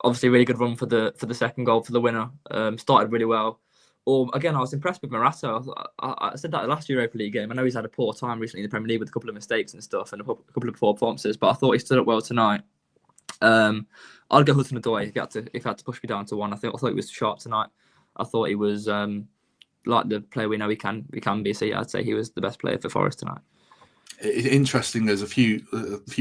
Obviously, really good run for the second goal for the winner. Started really well. Or again, I was impressed with Morato. I said that last Europa League game. I know he's had a poor time recently in the Premier League with a couple of mistakes and stuff, and a couple of poor performances, but I thought he stood up well tonight. I'll go Hudson Ndoye if he had to push me down to one. I thought he was sharp tonight. I thought he was like the player we know he can be. So yeah, I'd say he was the best player for Forest tonight. It's interesting. There's a few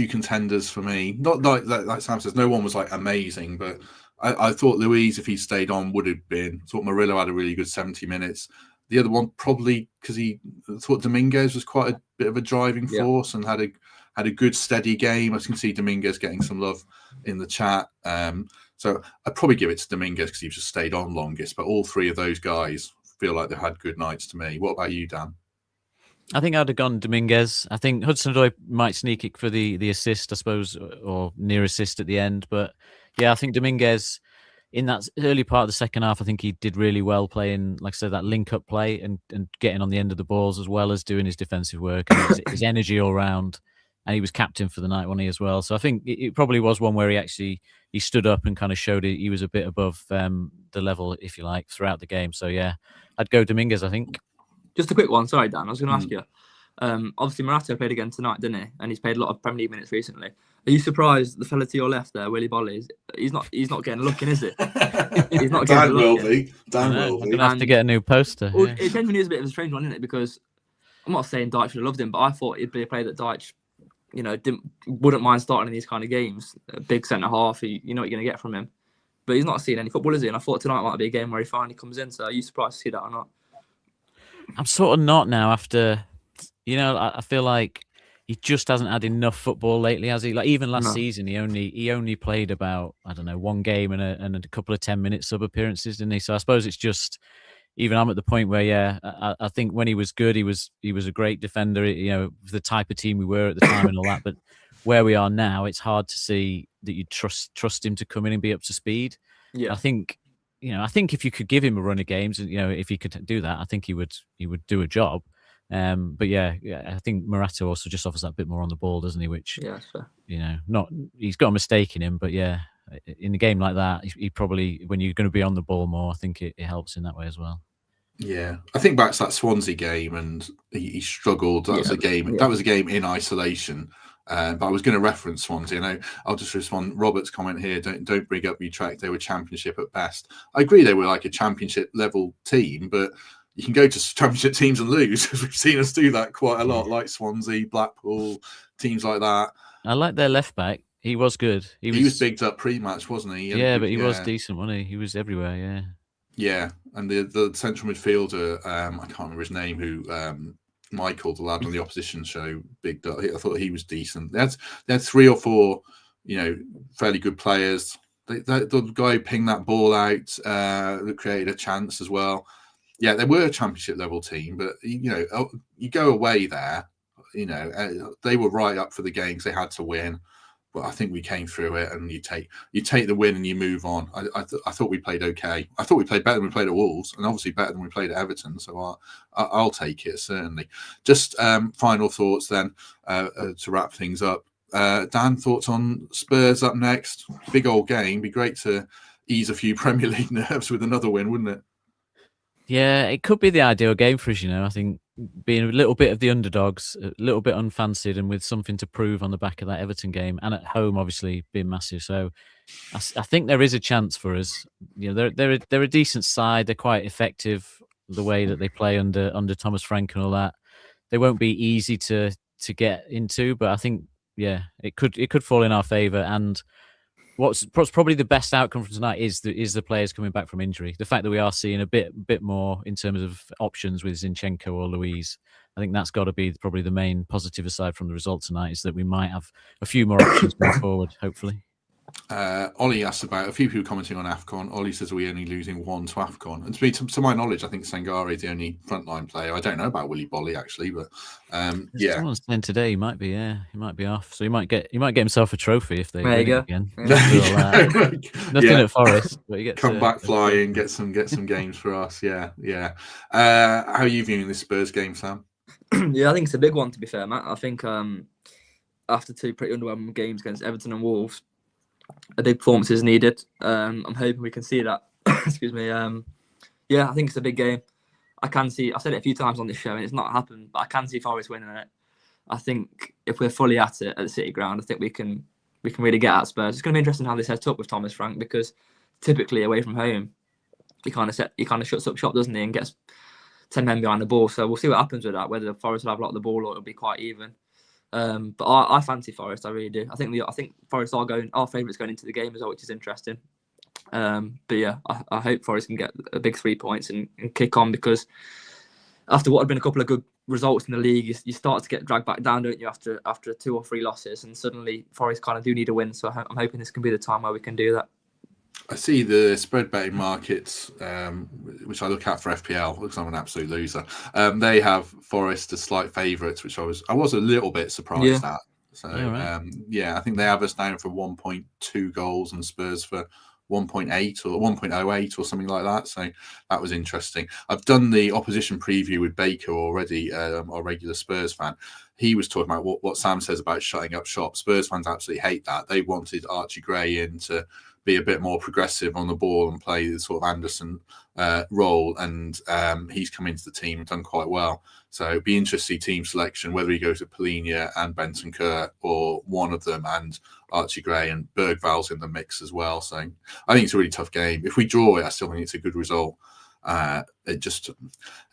contenders for me. Not like Sam says, no one was like amazing, but I thought Luiz, if he stayed on, would have been. I thought Murillo had a really good 70 minutes. The other one probably because I thought Dominguez was quite a bit of a driving force and had a good steady game. I can see Dominguez getting some love in the chat. So I'd probably give it to Dominguez because he just stayed on longest. But all three of those guys feel like they've had good nights to me. What about you, Dan? I think I'd have gone Dominguez. I think Hudson-Odoi might sneak it for the assist, I suppose, or near assist at the end. But yeah, I think Dominguez, in that early part of the second half, I think he did really well playing, like I said, that link-up play and getting on the end of the balls as well as doing his defensive work and his energy all round. And he was captain for the night, wasn't he, as well? So I think it probably was one where he stood up and kind of showed he was a bit above the level, if you like, throughout the game. So yeah, I'd go Dominguez, I think. Just a quick one, sorry, Dan. I was going to ask you. Obviously, Morato played again tonight, didn't he? And he's played a lot of Premier League minutes recently. Are you surprised the fella to your left there, Willy Bolly, he's not getting a look in, is it? He's not getting a look in. Dan will be. I'm going to have to get a new poster. Well, it genuinely is a bit of a strange one, isn't it? Because I'm not saying Dyche should have loved him, but I thought he'd be a player that Dyche, wouldn't mind starting in these kind of games. A big centre half, you know what you're going to get from him. But he's not seeing any football, is he? And I thought tonight might be a game where he finally comes in. So are you surprised to see that or not? I'm sort of not now after, I feel like he just hasn't had enough football lately, has he? Like even last season, he only played about, I don't know, one game and a couple of 10-minute sub appearances, didn't he? So I suppose it's just, even I'm at the point where, I think when he was good, he was a great defender, the type of team we were at the time and all that. But where we are now, it's hard to see that you trust him to come in and be up to speed. Yeah, I think if you could give him a run of games, and if he could do that, I think he would do a job. But yeah, I think Morato also just offers that bit more on the ball, doesn't he? Which he's got a mistake in him, but yeah, in a game like that, he probably, when you're going to be on the ball more, I think it helps in that way as well. Yeah, I think back to that Swansea game, and he struggled. That was a game. Yeah. That was a game in isolation. But I was going to reference Swansea. And I'll just respond. Robert's comment here: don't bring up Utrecht. They were Championship at best. I agree they were like a Championship level team, but you can go to Championship teams and lose. We've seen us do that quite a lot, like Swansea, Blackpool, teams like that. I like their left back. He was good. He was bigged up pre-match, wasn't he? But he was decent, wasn't he? He was everywhere. Yeah. Yeah, and the central midfielder, I can't remember his name, who Michael, the lad on the opposition show, bigged up. I thought he was decent. They had 3 or 4, fairly good players. The guy who pinged that ball out that created a chance as well. Yeah, they were a Championship level team, but you go away there, they were right up for the games. They had to win. But I think we came through it, and you take the win and you move on. I thought we played okay. I thought we played better than we played at Wolves, and obviously better than we played at Everton. So I'll take it, certainly. Just final thoughts then to wrap things up. Dan, thoughts on Spurs up next? Big old game. Be great to ease a few Premier League nerves with another win, wouldn't it? Yeah, it could be the ideal game for us, I think being a little bit of the underdogs, a little bit unfancied, and with something to prove on the back of that Everton game, and at home, obviously, being massive. So I think there is a chance for us. They're a decent side. They're quite effective, the way that they play under Thomas Frank and all that. they won't be easy to get into. But I think it could fall in our favour. And what's probably the best outcome from tonight is the players coming back from injury. The fact that we are seeing a bit more in terms of options with Zinchenko or Luiz. I think that's got to be probably the main positive aside from the result tonight, is that we might have a few more options going forward, hopefully. Ollie asked about a few people commenting on AFCON. Ollie says, are we only losing one to AFCON? And to my knowledge, I think Sangare is the only frontline player. I don't know about Willy Bolly actually, but Someone's saying today he might be off, so he might get himself a trophy if they win it again. Nothing at Forest, but he gets come back flying, get some games for us. Yeah. How are you viewing this Spurs game, Sam? Yeah, I think it's a big one, to be fair, Matt. I think after two pretty underwhelming games against Everton and Wolves, a big performance is needed. I'm hoping we can see that. Excuse me. I think it's a big game. I can see, I've said it a few times on this show and it's not happened, but I can see Forest winning it. I think if we're fully at it at the City Ground, I think we can really get at Spurs. It's going to be interesting how they set up with Thomas Frank, because typically away from home, he kind of shuts up shop, doesn't he, and gets 10 men behind the ball. So we'll see what happens with that, whether Forest will have a lot of the ball or it'll be quite even. But I fancy Forest, I really do. I think Forest are our favourites going into the game as well, which is interesting. But yeah, I hope Forest can get a big 3 points and kick on, because after what had been a couple of good results in the league, you start to get dragged back down, don't you, after 2 or 3 losses, and suddenly Forest kind of do need a win. So I'm hoping this can be the time where we can do that. I see the spread betting markets, which I look at for FPL because I'm an absolute loser. They have Forest as slight favourites, which I was a little bit surprised at. So I think they have us down for 1.2 goals and Spurs for 1.8 or 1.08 or something like that. So that was interesting. I've done the opposition preview with Baker already, our regular Spurs fan. He was talking about what Sam says about shutting up shop. Spurs fans absolutely hate that. They wanted Archie Gray in to be a bit more progressive on the ball and play the sort of Anderson role, and he's come into the team and done quite well. So it'd be interesting team selection, whether he goes to Polinia and Benson Kerr or one of them and Archie Gray, and Bergval's in the mix as well. So I think it's a really tough game. If we draw it, I still think it's a good result. It's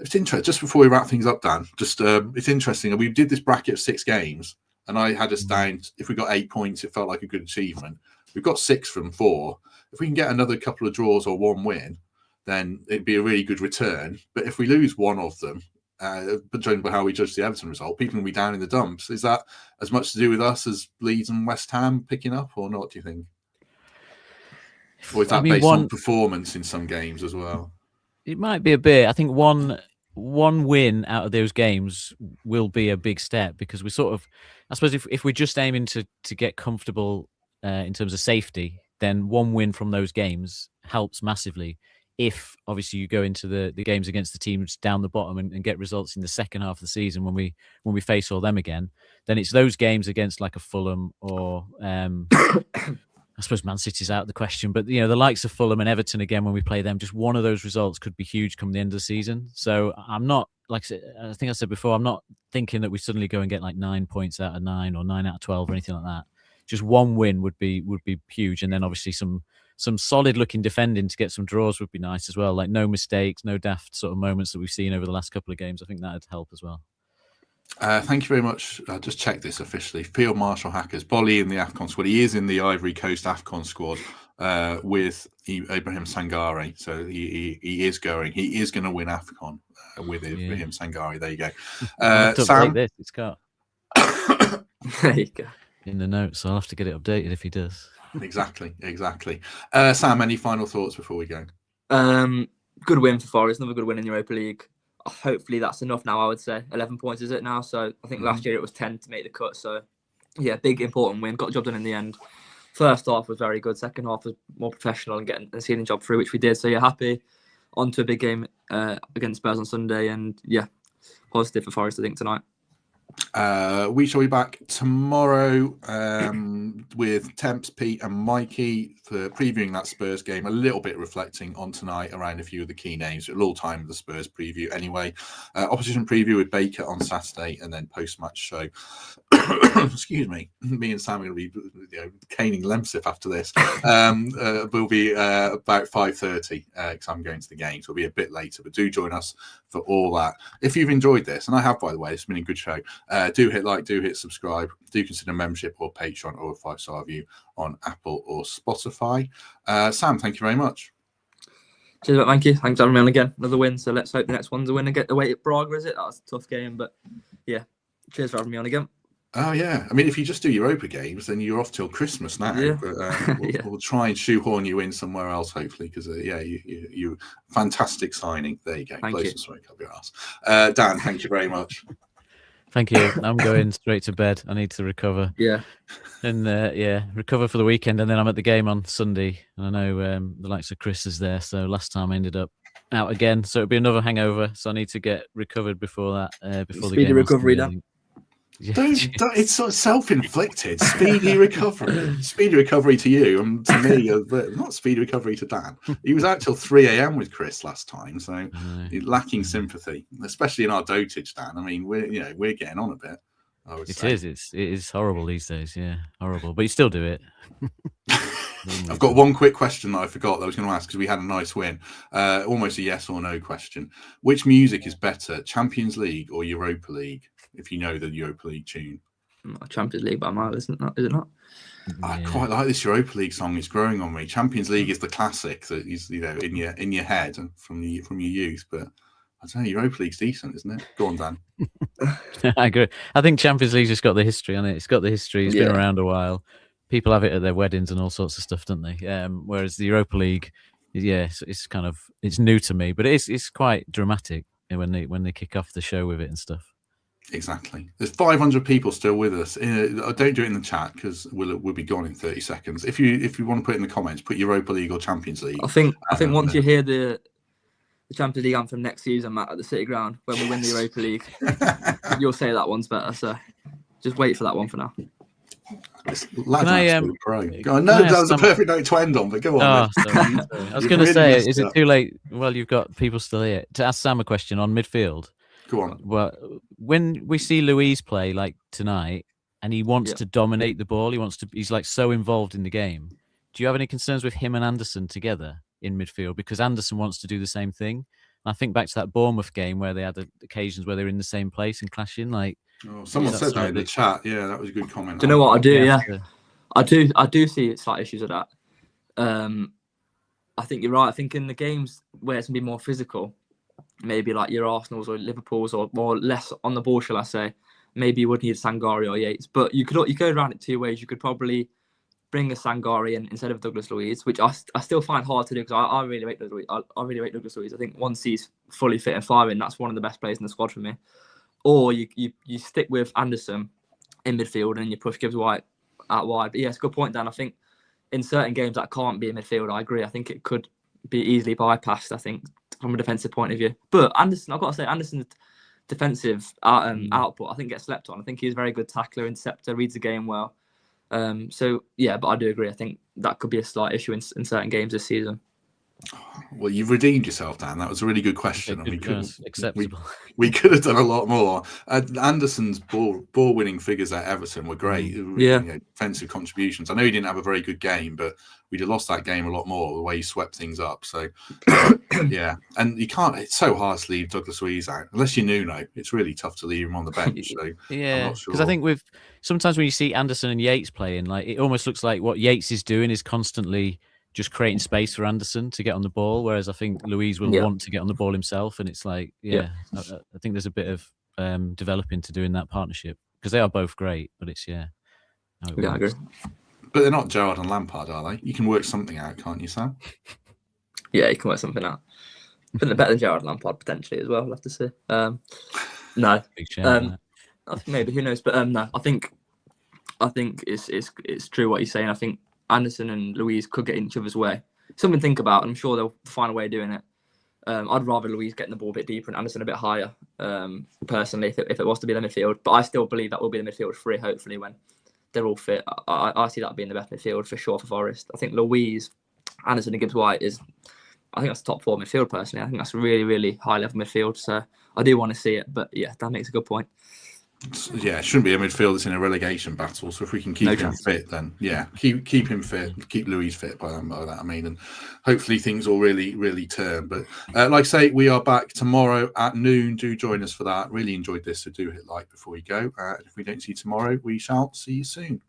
interesting. Just before we wrap things up, Dan, it's interesting. We did this bracket of 6 games, and I had us down. If we got 8 points, it felt like a good achievement. We've got 6 from 4. If we can get another couple of draws or 1 win, then it'd be a really good return. But if we lose one of them, but judging by how we judge the Everton result, people will be down in the dumps. Is that as much to do with us as Leeds and West Ham picking up, or not, do you think? Or is that based on performance in some games as well? It might be a bit. I think one win out of those games will be a big step, because we sort of, I suppose, if we're just aiming to get comfortable in terms of safety, then 1 win from those games helps massively. If obviously you go into the games against the teams down the bottom and get results in the second half of the season when we face all them again, then it's those games against like a Fulham or I suppose Man City's out of the question, but the likes of Fulham and Everton again, when we play them, just one of those results could be huge come the end of the season. So I'm not, like I think I said before, I'm not thinking that we suddenly go and get like 9 points out of 9 or 9 out of 12 or anything like that. Just 1 win would be huge, and then obviously some solid looking defending to get some draws would be nice as well. Like no mistakes, no daft sort of moments that we've seen over the last couple of games. I think that'd help as well. Thank you very much. I'll just check this officially. Field Marshal Hackers, Bolly in the AFCON squad. He is in the Ivory Coast AFCON squad with Ibrahim Sangare. So he is going. He is going to win AFCON with Ibrahim Sangare. There you go. Sam, this, it's got. There you go. In the notes, so I'll have to get it updated if he does. Exactly. Sam, any final thoughts before we go? Good win for Forest. Another good win in Europa League. Hopefully that's enough now, I would say. 11 points is it now? So I think last year it was 10 to make the cut. So yeah, big important win. Got the job done in the end. First half was very good. Second half was more professional and seeing the job through, which we did. So yeah, happy. On to a big game against Spurs on Sunday. And yeah, positive for Forest, I think, tonight. We shall be back tomorrow with Temps, Pete and Mikey for previewing that Spurs game, a little bit reflecting on tonight around a few of the key names. It'll all time the Spurs preview anyway. Opposition preview with Baker on Saturday, and then post-match show. Excuse me. Me and Sam are going to be caning Lemsip after this. We'll be about 5:30 because I'm going to the game, so it'll be a bit later. But do join us for all that. If you've enjoyed this, and I have, by the way, it's been a good show, do hit like, do hit subscribe, do consider membership or Patreon or a 5-star review on Apple or Spotify. Sam, thank you very much. Cheers, mate, thank you. Thanks for having me on again. Another win, so let's hope the next one's a win and get away at Braga, is it? That was a tough game, but yeah, cheers for having me on again. Oh, yeah. I mean, if you just do Europa games, then you're off till Christmas now. Yeah. But we'll try and shoehorn you in somewhere else, hopefully, because, you fantastic signing. There you go. Thank Blow you. some smoke up your ass. Dan, thank you very much. Thank you. I'm going straight to bed. I need to recover. Yeah. And recover for the weekend. And then I'm at the game on Sunday. And I know the likes of Chris is there. So last time I ended up out again. So it'll be another hangover. So I need to get recovered before that. Before the game. Speedy recovery, Dan. Don't, it's sort of self-inflicted. Speedy recovery. Speedy recovery to you, and to me, not speedy recovery to Dan. He was out till 3 a.m. with Chris last time, so lacking sympathy, especially in our dotage, Dan. I mean, we're getting on a bit. It is horrible these days. Yeah, horrible. But you still do it. I've got one quick question that I forgot that I was going to ask because we had a nice win. Almost a yes or no question. Which music is better, Champions League or Europa League? If you know the Europa League tune. Champions League by a mile, isn't it? Is it not? I quite like this Europa League song. It's growing on me. Champions League is the classic that is, in your head and from your youth. But I don't know, Europa League's decent, isn't it? Go on, Dan. I agree. I think Champions League's just got the history on it. It's got the history. It's been around a while. People have it at their weddings and all sorts of stuff, don't they? Whereas the Europa League, it's new to me, but it's quite dramatic when they kick off the show with it and stuff. Exactly. There's 500 people still with us. Don't do it in the chat because we'll be gone in 30 seconds. If you want to put it in the comments, put Europa League or Champions League. I think once you hear the Champions League anthem next season, Matt, at the City Ground when we win the Europa League, you'll say that one's better. So just wait for that one for now. That was a perfect note to end on, but go on. Sorry. I was going to say, is it too late? Well, you've got people still here. To ask Sam a question on midfield. Go on. Well, when we see Luiz play like tonight and he wants to dominate the ball, he's like so involved in the game. Do you have any concerns with him and Anderson together in midfield? Because Anderson wants to do the same thing. And I think back to that Bournemouth game where they had occasions where they were in the same place and clashing. Like, someone said that in the chat. Yeah, that was a good comment. Do you know what I do? Yeah, I do see slight issues with that. I think you're right. I think in the games where it's gonna be more physical, maybe like your Arsenals or Liverpools or more less on the ball, shall I say? Maybe you would need Sangare or Yates, but you go around it two ways. You could probably bring a Sangare in instead of Douglas Luiz, which I still find hard to do because I really rate Douglas Luiz. I really rate Douglas Luiz. I think once he's fully fit and firing, that's one of the best players in the squad for me. Or you stick with Anderson in midfield and you push Gibbs White out wide. But yeah, it's a good point, Dan. I think in certain games that can't be in midfield. I agree. I think it could be easily bypassed, I think, from a defensive point of view. But Anderson, I've got to say, Anderson's defensive output, I think, gets slept on. I think he's a very good tackler, interceptor, reads the game well. So, yeah, but I do agree. I think that could be a slight issue in certain games this season. Well, you've redeemed yourself, Dan. That was a really good question. We could have done a lot more. Anderson's ball-winning figures at Everton were great. Defensive contributions. I know he didn't have a very good game, but we'd have lost that game a lot more the way he swept things up. So, yeah. And you can't. It's so hard to leave Douglas Luiz out unless you Nuno. It's really tough to leave him on the bench. So yeah, because I think sometimes when you see Anderson and Yates playing, like it almost looks like what Yates is doing is constantly just creating space for Anderson to get on the ball, whereas I think Luiz will want to get on the ball himself, and it's like, I think there's a bit of developing to do in that partnership because they are both great, but it's I agree. But they're not Gerrard and Lampard, are they? You can work something out, can't you, Sam? Yeah, you can work something out. I think they're better than Gerrard and Lampard potentially as well. I'll have to say. No, big shout, maybe who knows? But no, I think it's true what you're saying. I think Anderson and Luiz could get in each other's way. Something to think about. I'm sure they'll find a way of doing it. I'd rather Luiz getting the ball a bit deeper and Anderson a bit higher, personally, if it was to be the midfield. But I still believe that will be the midfield three, hopefully, when they're all fit. I see that being the best midfield for sure for Forest. I think Luiz, Anderson and Gibbs White I think that's top four midfield, personally. I think that's a really, really high level midfield. So I do want to see it. But yeah, that makes a good point. Yeah, it shouldn't be a midfielder that's in a relegation battle. So if we can keep him fit, then keep him fit, keep Luiz fit by that I mean, and hopefully things will really turn. But like I say, we are back tomorrow at noon. Do join us for that. Really enjoyed this, so do hit like before you go. If we don't see you tomorrow, we shall see you soon.